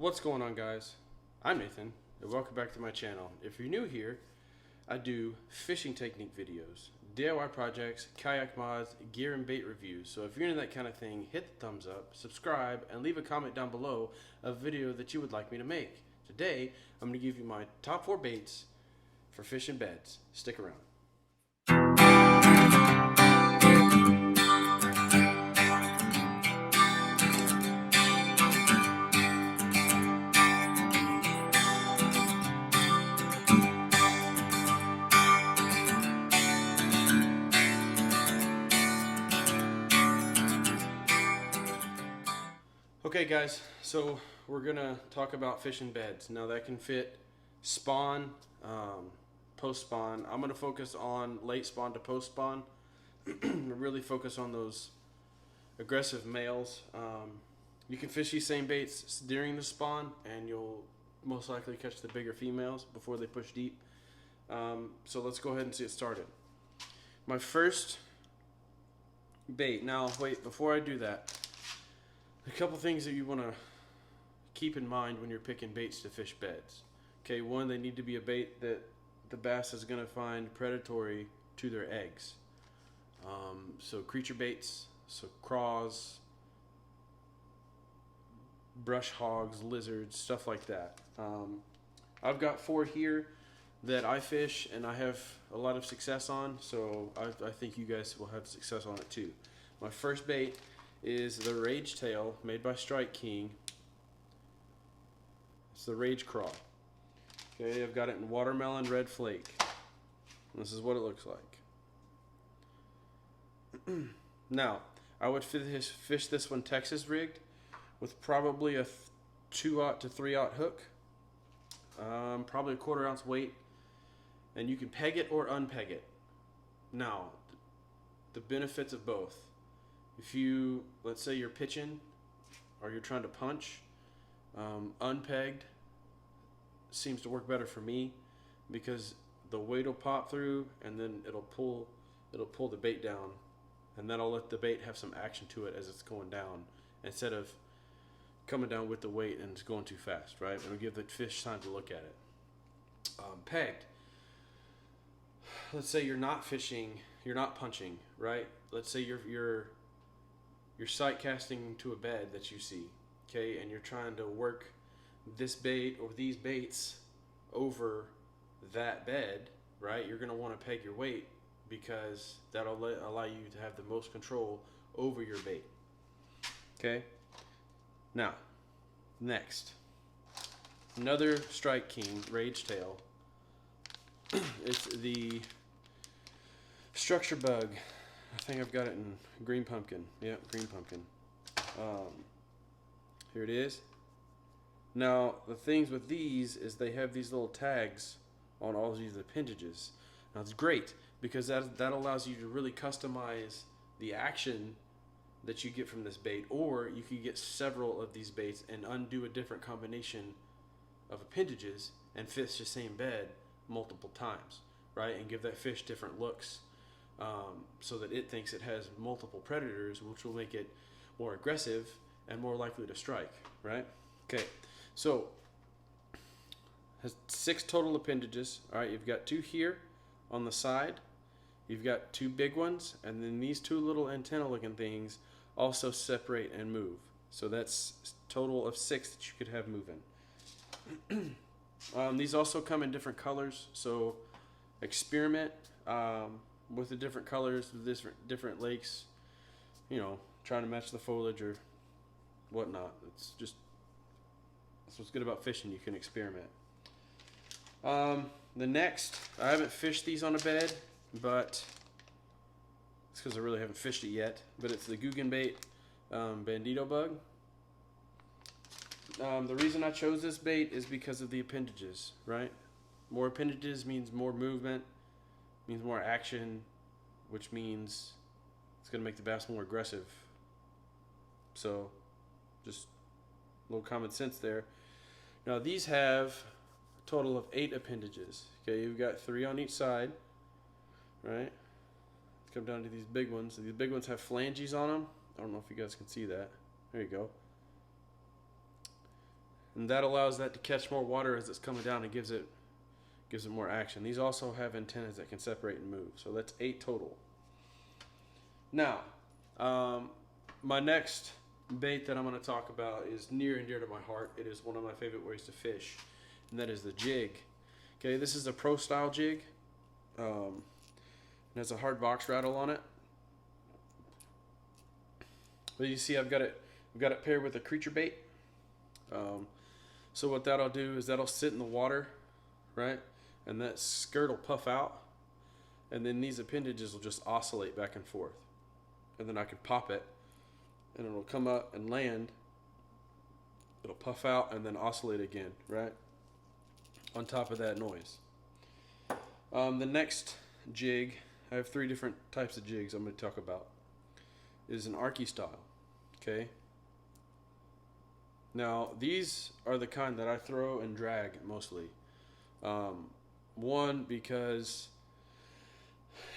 What's going on, guys? I'm Nathan and welcome back to my channel. If you're new here, I do fishing technique videos, DIY projects, kayak mods, gear and bait reviews. So if you're into that kind of thing, hit the thumbs up, subscribe, and leave a comment down below a video that you would like me to make. Today, I'm going to give you my top 4 baits for fishing beds. Stick around. Okay guys, so we're gonna talk about fishing beds. Now that can fit spawn, post spawn. I'm gonna focus on late spawn to post spawn. Really focus on those aggressive males. You can fish these same baits during the spawn and you'll most likely catch the bigger females before they push deep. So let's go ahead and get started. My first bait. Now wait, before I do that, a couple things that you want to keep in mind when you're picking baits to fish beds. Okay, one, they need to be a bait that the bass is going to find predatory to their eggs. So creature baits, so craws, brush hogs, lizards, stuff like that. I've got 4 here that I fish and I have a lot of success on, so I think you guys will have success on it too. My first bait is the Rage Tail made by Strike King. It's the Rage Craw. Okay, I've got it in watermelon red flake. This is what it looks like. Now, I would fish this one Texas rigged with probably a 2/0 to 3/0 hook. Probably a 1/4 ounce weight. And you can peg it or unpeg it. Now, the benefits of both. If you, let's say you're pitching or you're trying to punch, unpegged seems to work better for me because the weight will pop through and then it'll pull the bait down, and that'll let the bait have some action to it as it's going down instead of coming down with the weight and it's going too fast, right? It'll give the fish time to look at it. Pegged. Let's say you're not fishing, you're not punching, right? Let's say you're sight casting to a bed that you see, okay, and you're trying to work this bait or these baits over that bed, right? You're going to want to peg your weight because that'll allow you to have the most control over your bait. Okay, now next, another Strike King Rage Tail. It's the Structure Bug. I think I've got it in green pumpkin. Yep, green pumpkin. Here it is. Now, the things with these is they have these little tags on all these appendages. Now, it's great because that allows you to really customize the action that you get from this bait, or you can get several of these baits and undo a different combination of appendages and fish the same bed multiple times, right? And give that fish different looks. So that it thinks it has multiple predators, which will make it more aggressive and more likely to strike, right? Okay, so has 6 total appendages. All right, you've got 2 here on the side, you've got 2 big ones, and then these 2 little antenna looking things also separate and move. So that's a total of 6 that you could have moving. These also come in different colors, so experiment with the different colors, the different lakes, you know, trying to match the foliage or whatnot. That's what's good about fishing. You can experiment. The next, I haven't fished these on a bed, but it's because I really haven't fished it yet. But it's the Googan Bandido Bug. The reason I chose this bait is because of the appendages, right? More appendages means more movement, means more action, which means it's going to make the bass more aggressive. So just a little common sense there. Now these have a total of 8 appendages. Okay, you've got 3 on each side, right? Let's come down to these big ones. So these big ones have flanges on them. I don't know if you guys can see that. There you go. and that allows that to catch more water as it's coming down and gives it more action. These also have antennas that can separate and move, so that's 8 total. Now, my next bait that I'm going to talk about is near and dear to my heart. It is one of my favorite ways to fish, and that is the jig. Okay, this is a pro style jig. It has a hard box rattle on it. But you see, I've got it paired with a creature bait. So what that'll do is that'll sit in the water, right? And that skirt will puff out, and then these appendages will just oscillate back and forth. And then I can pop it, and it'll come up and land. It'll puff out and then oscillate again, right? On top of that noise. The next jig, I have 3 different types of jigs I'm going to talk about. It is an Archie style, okay? Now, these are the kind that I throw and drag mostly. One, because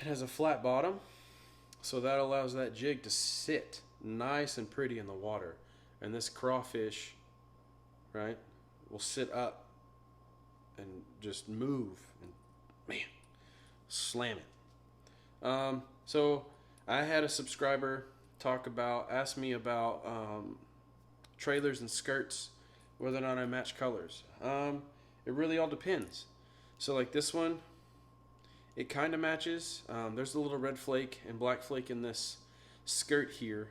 it has a flat bottom, so that allows that jig to sit nice and pretty in the water. And this crawfish, right, will sit up and just move and, man, slam it. So I had a subscriber ask me about trailers and skirts, whether or not I match colors. It really all depends. So like this one, it kind of matches. There's a little red flake and black flake in this skirt here,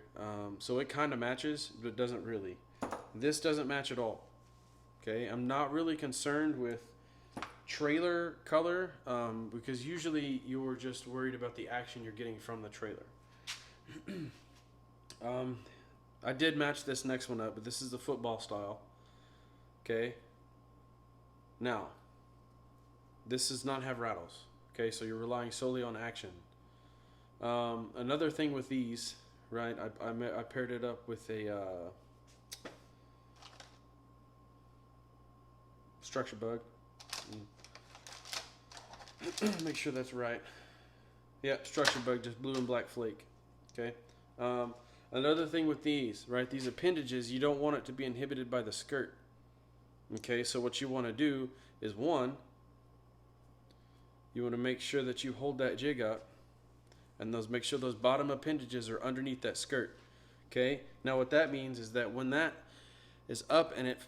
so it kind of matches, but it doesn't really. This doesn't match at all. Okay, I'm not really concerned with trailer color, because usually you're just worried about the action you're getting from the trailer. I did match this next one up, but this is the football style. Okay. Now, this does not have rattles. Okay, so you're relying solely on action. Another thing with these, right? I paired it up with a structure bug. Make sure that's right. Yeah, structure bug, just blue and black flake. Okay. Another thing with these, right? These appendages, you don't want it to be inhibited by the skirt. Okay, so what you want to do is, one, you want to make sure that you hold that jig up, and make sure those bottom appendages are underneath that skirt. Okay. Now what that means is that when that is up and it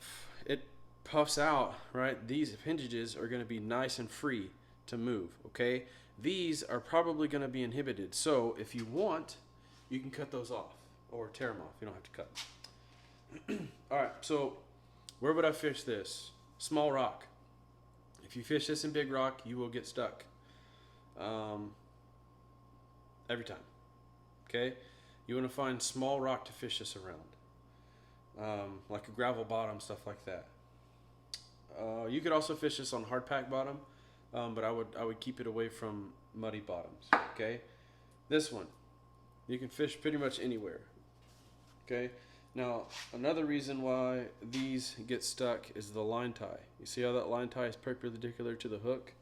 puffs out, right? These appendages are going to be nice and free to move. Okay. These are probably going to be inhibited. So if you want, you can cut those off or tear them off. You don't have to cut. All right. So where would I fish this? Small rock. If you fish this in big rock, you will get stuck. Every time. Okay? You want to find small rock to fish this around. Like a gravel bottom, stuff like that. You could also fish this on hard pack bottom, but I would keep it away from muddy bottoms. Okay? This one, you can fish pretty much anywhere. Okay? Now, another reason why these get stuck is the line tie. You see how that line tie is perpendicular to the hook?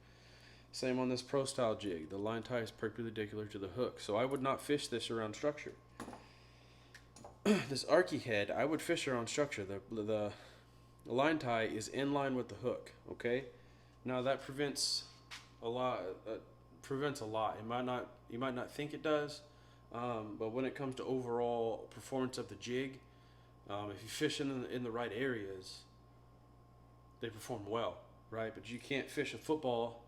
Same on this pro style jig. The line tie is perpendicular to the hook. So I would not fish this around structure. This Archie head, I would fish around structure. The line tie is in line with the hook. Okay? Now that prevents a lot. You might not think it does, but when it comes to overall performance of the jig, if you fish in the right areas, they perform well, right? But you can't fish a football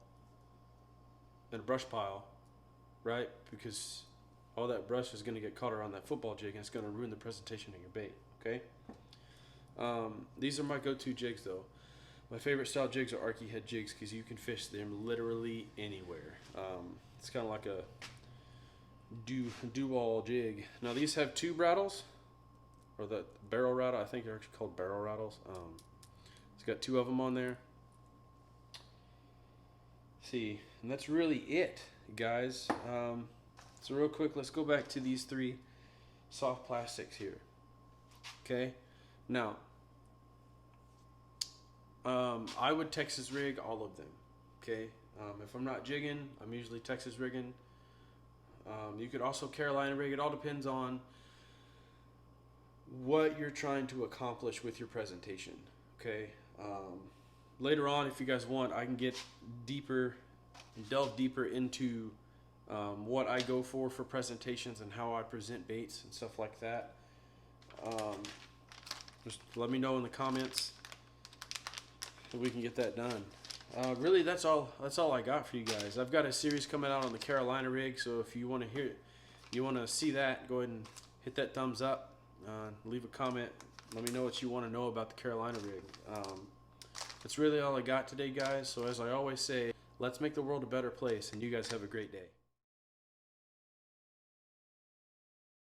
in a brush pile, right? Because all that brush is going to get caught around that football jig, and it's going to ruin the presentation of your bait, okay? These are my go-to jigs, though. My favorite style jigs are Archie head jigs because you can fish them literally anywhere. It's kind of like a do-all jig. Now, these have tube rattles, or the barrel rattle. I think they're actually called barrel rattles. It's got 2 of them on there. See, and that's really it, guys. So real quick, let's go back to these 3 soft plastics here. Okay, now I would Texas rig all of them. Okay, if I'm not jigging, I'm usually Texas rigging. You could also Carolina rig. It all depends on what you're trying to accomplish with your presentation. Okay. Later on, if you guys want, I can get deeper, delve deeper into what I go for presentations and how I present baits and stuff like that. Just let me know in the comments so we can get that done. Really, that's all I got for you guys. I've got a series coming out on the Carolina rig, so if you want to hear it, you want to see that, go ahead and hit that thumbs up, leave a comment, let me know what you want to know about the Carolina rig. That's really all I got today, guys. So as I always say, let's make the world a better place, and you guys have a great day.